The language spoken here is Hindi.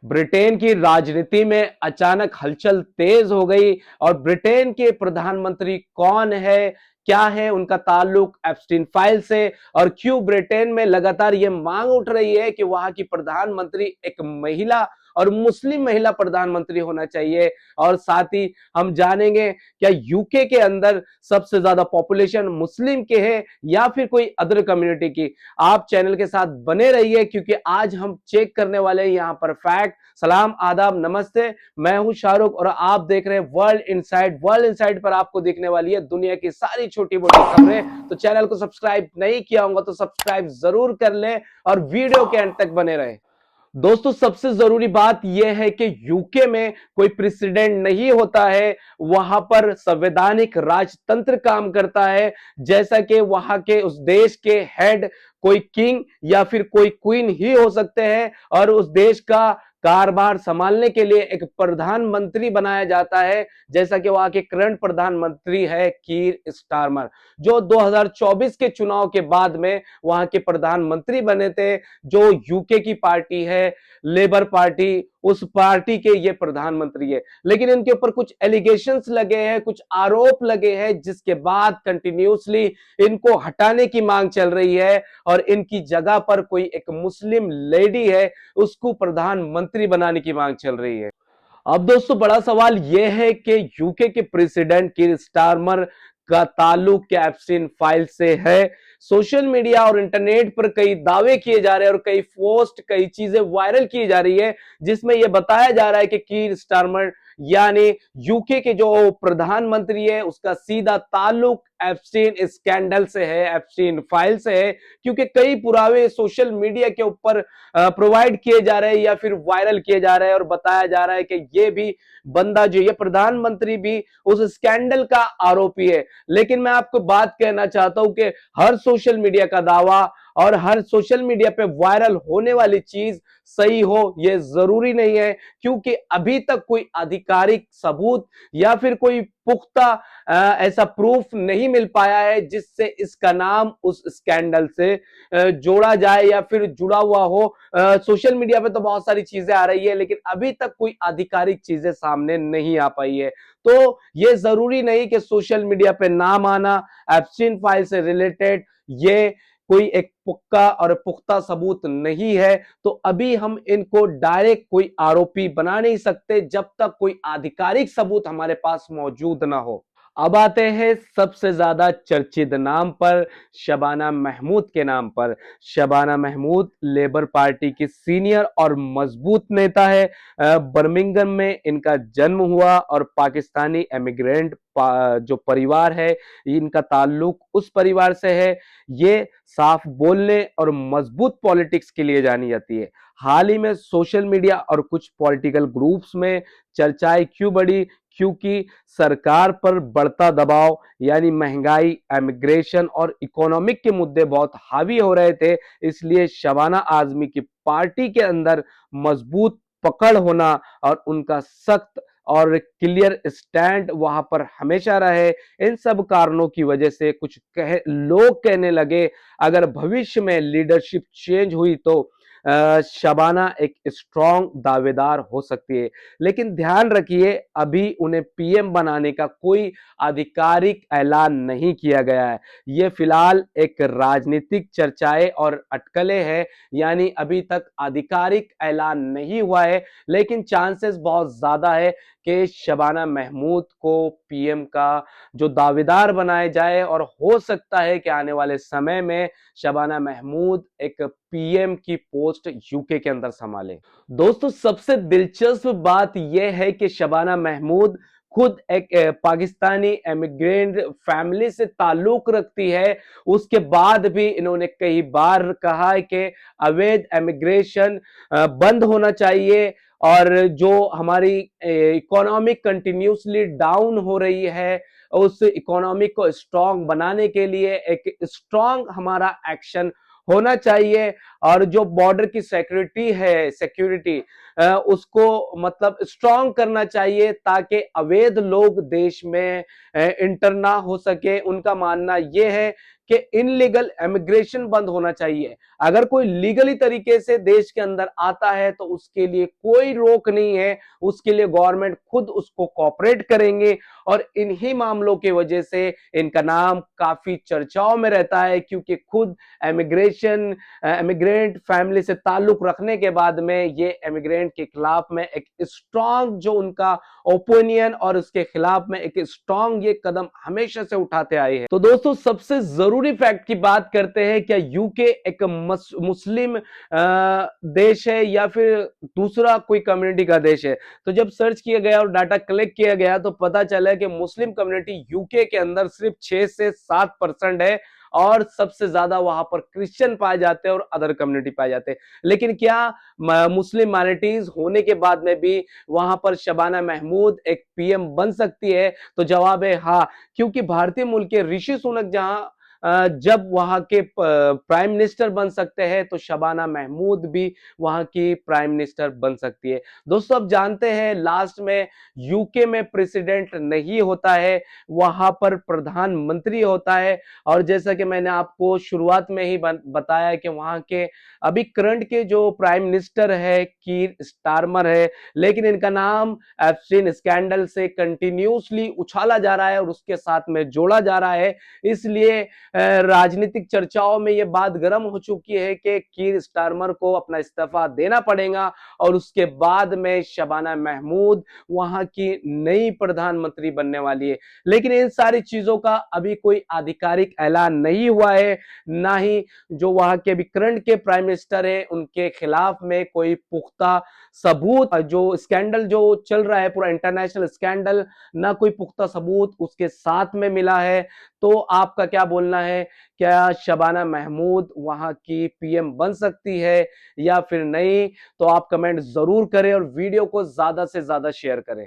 ब्रिटेन की राजनीति में अचानक हलचल तेज हो गई और ब्रिटेन के प्रधानमंत्री कौन है, क्या है उनका ताल्लुक एप्स्टीन फाइल से और क्यों ब्रिटेन में लगातार ये मांग उठ रही है कि वहां की प्रधानमंत्री एक महिला और मुस्लिम महिला प्रधानमंत्री होना चाहिए। और साथ ही हम जानेंगे क्या यूके के अंदर सबसे ज्यादा पॉपुलेशन मुस्लिम के है या फिर कोई अदर कम्युनिटी की। आप चैनल के साथ बने रहिए क्योंकि आज हम चेक करने वाले हैं यहां पर फैक्ट। सलाम, आदाब, नमस्ते। मैं हूं शाहरुख और आप देख रहे हैं वर्ल्ड इनसाइड। वर्ल्ड इनसाइड पर आपको दिखने वाली है दुनिया की सारी छोटी मोटी खबरें। तो चैनल को सब्सक्राइब नहीं किया होगा तो सब्सक्राइब जरूर कर लें और वीडियो के अंत तक बने रहे। दोस्तों, सबसे जरूरी बात यह है कि यूके में कोई प्रेसिडेंट नहीं होता है, वहां पर संवैधानिक राजतंत्र काम करता है। जैसा कि वहां के उस देश के हेड कोई किंग या फिर कोई क्वीन ही हो सकते हैं और उस देश का कारभार संभालने के लिए एक प्रधानमंत्री बनाया जाता है। जैसा कि वहां के करंट प्रधानमंत्री है कीर स्टारमर, जो 2024 के चुनाव के बाद में वहां के प्रधानमंत्री बने थे। जो यूके की पार्टी है लेबर पार्टी, उस पार्टी के ये प्रधानमंत्री है। लेकिन इनके ऊपर कुछ एलिगेशंस लगे हैं, कुछ आरोप लगे हैं, जिसके बाद कंटिन्यूसली इनको हटाने की मांग चल रही है और इनकी जगह पर कोई एक मुस्लिम लेडी है उसको प्रधानमंत्री बनाने की मांग चल रही है। अब दोस्तों, बड़ा सवाल यह है कि यूके के प्रेसिडेंट कीर स्टारमर का ताल्लुक क्या एप्स्टीन फाइल से है। सोशल मीडिया और इंटरनेट पर कई दावे किए जा रहे हैं और कई पोस्ट, कई चीजें वायरल की जा रही है जिसमें यह बताया जा रहा है कि कीर स्टारमर यानी यूके के जो प्रधानमंत्री है उसका सीधा ताल्लुक एप्स्टीन स्कैंडल से है, एप्स्टीन फाइल से है। क्योंकि कई पुरावे सोशल मीडिया के ऊपर प्रोवाइड किए जा रहे हैं या फिर वायरल किए जा रहे हैं और बताया जा रहा है कि ये भी बंदा जो ये प्रधानमंत्री भी उस स्कैंडल का आरोपी है। लेकिन मैं आपको बात कहना चाहता हूं कि हर सोशल मीडिया का दावा और हर सोशल मीडिया पे वायरल होने वाली चीज सही हो ये जरूरी नहीं है, क्योंकि अभी तक कोई आधिकारिक सबूत या फिर कोई पुख्ता ऐसा प्रूफ नहीं मिल पाया है जिससे इसका नाम उस स्कैंडल से जोड़ा जाए या फिर जुड़ा हुआ हो। सोशल मीडिया पे तो बहुत सारी चीजें आ रही है लेकिन अभी तक कोई आधिकारिक चीजें सामने नहीं आ पाई है। तो ये जरूरी नहीं कि सोशल मीडिया पे नाम आना एप्स्टीन फाइल से रिलेटेड ये कोई एक पुख्ता और पुख्ता सबूत नहीं है। तो अभी हम इनको डायरेक्ट कोई आरोपी बना नहीं सकते जब तक कोई आधिकारिक सबूत हमारे पास मौजूद ना हो। अब आते हैं सबसे ज्यादा चर्चित नाम पर, शबाना महमूद के नाम पर। शबाना महमूद लेबर पार्टी की सीनियर और मजबूत नेता है। बर्मिंघम में इनका जन्म हुआ और पाकिस्तानी एमिग्रेंट जो परिवार है इनका ताल्लुक उस परिवार से है। ये साफ बोलने और मजबूत पॉलिटिक्स के लिए जानी जाती है। हाल ही में सोशल मीडिया और कुछ पॉलिटिकल ग्रुप्स में चर्चाएं क्यों बढ़ी, क्योंकि सरकार पर बढ़ता दबाव यानी महंगाई, इमिग्रेशन और इकोनॉमिक के मुद्दे बहुत हावी हो रहे थे। इसलिए शबाना आजमी की पार्टी के अंदर मजबूत पकड़ होना और उनका सख्त और क्लियर स्टैंड वहां पर हमेशा रहे, इन सब कारणों की वजह से लोग कहने लगे अगर भविष्य में लीडरशिप चेंज हुई तो शबाना एक स्ट्रॉन्ग दावेदार हो सकती है। लेकिन ध्यान रखिए अभी उन्हें पीएम बनाने का कोई आधिकारिक ऐलान नहीं किया गया है। ये फिलहाल एक राजनीतिक चर्चाएं और अटकलें हैं, यानी अभी तक आधिकारिक ऐलान नहीं हुआ है। लेकिन चांसेस बहुत ज्यादा है कि शबाना महमूद को पीएम का जो दावेदार बनाया जाए और हो सकता है कि आने वाले समय में शबाना महमूद एक पीएम की पोस्ट यूके के अंदर संभाले। दोस्तों, सबसे दिलचस्प बात यह है कि शबाना महमूद खुद एक पाकिस्तानी एमिग्रेंट फैमिली से ताल्लुक रखती है। उसके बाद भी इन्होंने कई बार कहा है कि अवैध एमिग्रेशन बंद होना चाहिए और जो हमारी इकोनॉमिक कंटिन्यूसली डाउन हो रही है उस इकोनॉमी को स्ट्रांग बनाने के लिए एक स्ट्रांग हमारा एक्शन होना चाहिए। और जो बॉर्डर की सिक्योरिटी उसको मतलब स्ट्रांग करना चाहिए ताकि अवैध लोग देश में इंटर ना हो सके। उनका मानना यह है कि इनलीगल इमिग्रेशन बंद होना चाहिए। अगर कोई लीगली तरीके से देश के अंदर आता है तो उसके लिए कोई रोक नहीं है, उसके लिए गवर्नमेंट खुद उसको कोऑपरेट करेंगे। और इन्हीं मामलों की वजह से इनका नाम काफी चर्चाओं में रहता है, क्योंकि खुद इमिग्रेंट फैमिली से ताल्लुक रखने के बाद में ये इमिग्रेंट के खिलाफ में एक स्ट्रांग जो उनका ओपिनियन और उसके खिलाफ में एक स्ट्रांग ये कदम हमेशा से उठाते आए हैं। तो दोस्तों, सबसे जरूरी फैक्ट की बात करते हैं, क्या यूके एक मुस्लिम देश है या फिर दूसरा कोई कम्युनिटी का देश है? तो जब सर्च किया गया और डाटा कलेक्ट किया गया तो पता चला कि मुस्लिम कम्युनिटी यूके के अंदर सिर्फ 6 से 7% है, और सबसे ज्यादा वहां पर क्रिश्चियन पाए जाते हैं और अदर कम्युनिटी पाए जाते हैं। लेकिन क्या मुस्लिम माइनॉरिटीज होने के बाद में भी वहां पर शबाना महमूद एक पीएम बन सकती है? तो जवाब है हाँ, क्योंकि भारतीय मूल के ऋषि सुनक जहां जब वहां के प्राइम मिनिस्टर बन सकते हैं, तो शबाना महमूद भी वहां की प्राइम मिनिस्टर बन सकती है। दोस्तों, अब जानते हैं लास्ट में यूके में प्रेसिडेंट नहीं होता है, वहां पर प्रधानमंत्री होता है। और जैसा कि मैंने आपको शुरुआत में ही बताया कि वहां के अभी करंट के जो प्राइम मिनिस्टर है कीर स्टारमर है, लेकिन इनका नाम एप्स्टीन स्कैंडल से कंटिन्यूसली उछाला जा रहा है और उसके साथ में जोड़ा जा रहा है। इसलिए राजनीतिक चर्चाओं में यह बात गर्म हो चुकी है कि कीर स्टारमर को अपना इस्तीफा देना पड़ेगा और उसके बाद में शबाना महमूद वहां की नई प्रधानमंत्री बनने वाली है। लेकिन इन सारी चीजों का अभी कोई आधिकारिक ऐलान नहीं हुआ है, ना ही जो वहां के अभी करंट के प्राइम मिनिस्टर है उनके खिलाफ में कोई पुख्ता सबूत, जो स्कैंडल जो चल रहा है पूरा इंटरनेशनल स्कैंडल, ना कोई पुख्ता सबूत उसके साथ में मिला है। तो आपका क्या बोलना है, क्या शबाना महमूद वहां की पीएम बन सकती है या फिर नहीं? तो आप कमेंट जरूर करें और वीडियो को ज्यादा से ज्यादा शेयर करें।